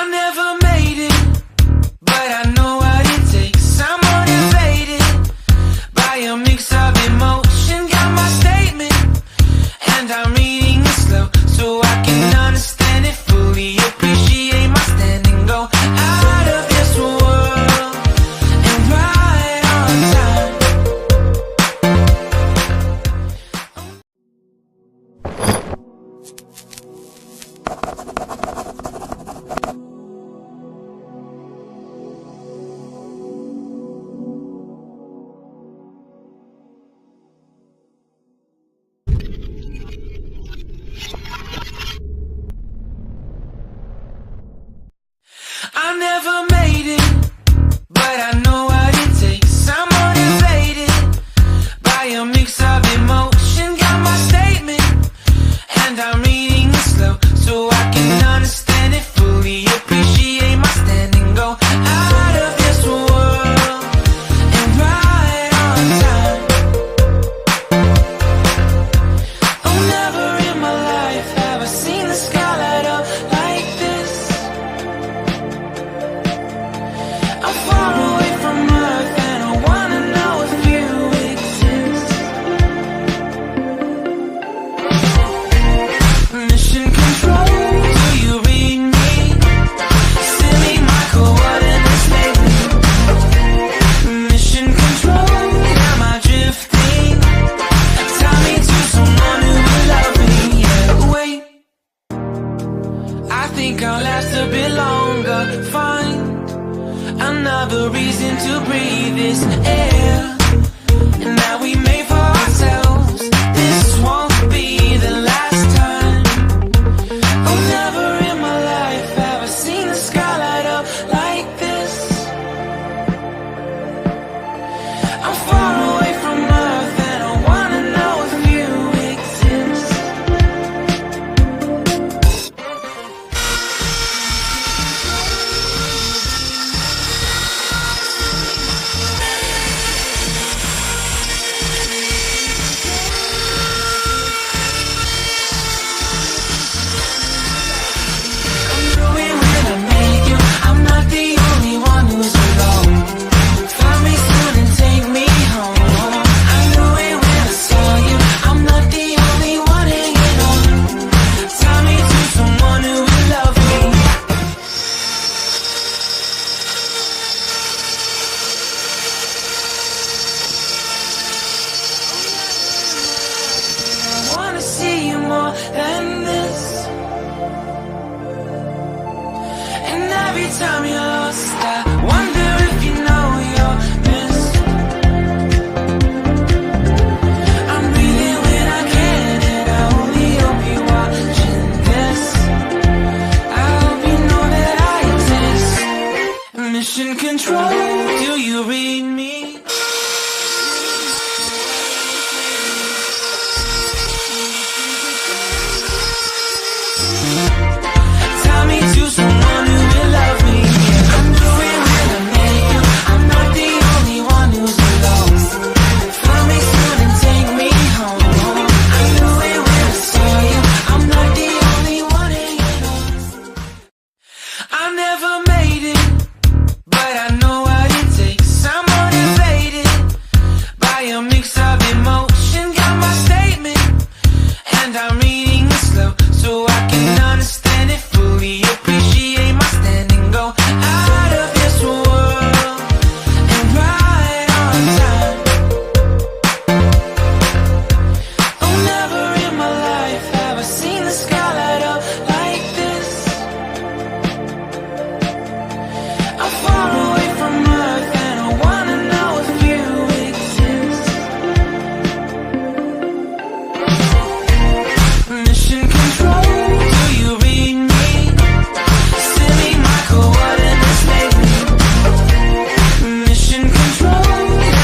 I never made it, but I know what it takes. I'm motivated by a mix of emotion. Got my statement, and I'm reading it slow so I can understand it fully. Appreciate my standing, go out of this world and right on time. I never made it, but I know what it takes. I'm motivated by a mix of emotion. Got my statement, and I'm reading it slow so I can understand it fully. Appreciate my standing, go out of this world and right on time. Oh, never in my life have I seen the sky light up like this. I'm far away from Earth and I wanna know if you exist. Mission control, do you read me? Silly my coordinates lately. Mission control, am I drifting? Tie me to someone who will love me. Yeah, wait, I think I'll last a bit longer. Fine, another reason to breathe this air, and that we made for ourselves. This won't be the last time. Oh, never in my life have I seen the sky light up like this. I'm far away from Earth and I wanna know if you exist. I'm doing when I make you. I'm not the only one who's alone. Find me soon and take me home. I knew it when I saw you. I'm not the only one hanging on. Tie me to someone who will love me. I wanna see you more than this. And every time you're lost, I wonder if you know you're missed. I'm breathing when I can, and I only hope you're watching this. I hope you know that I exist. Mission control, do you read me? Tie me to someone who will love me. I'm doing when I make you. I'm not the only one who's alone. Find me soon and take me home. I knew it when I saw you. I'm not the only one hanging on. I never made it, but I know what it takes. I'm motivated by a mix of emotion. Got my statement, and I'm reading it slow so I can understand it fully. Appreciate my standing, go out of this world and right on time. Oh, never in my life have I seen the sky light up like this. I'm far away from Earth and I wanna know if you exist. Mission control, do you read me? Silly my coordinates lately. Mission control,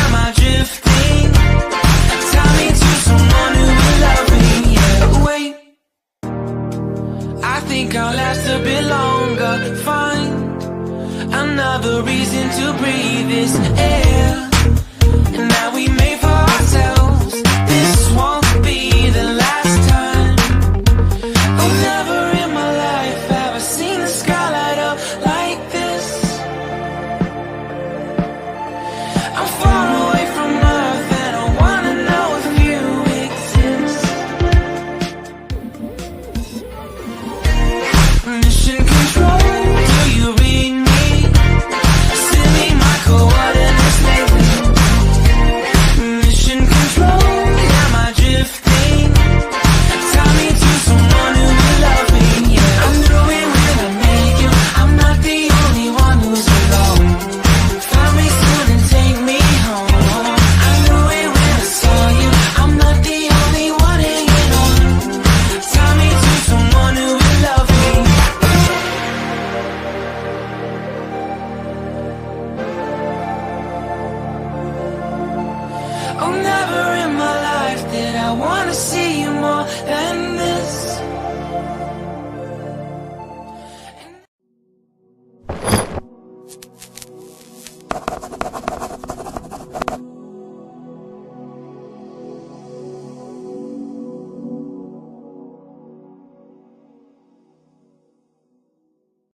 am I drifting? Tie me to someone who will love me. Yeah, wait, I think I'll last a bit longer. Fine, another reason to breathe this air, and that we made for ourselves. This won't be the last time. Oh, never in my life have I seen the sky light up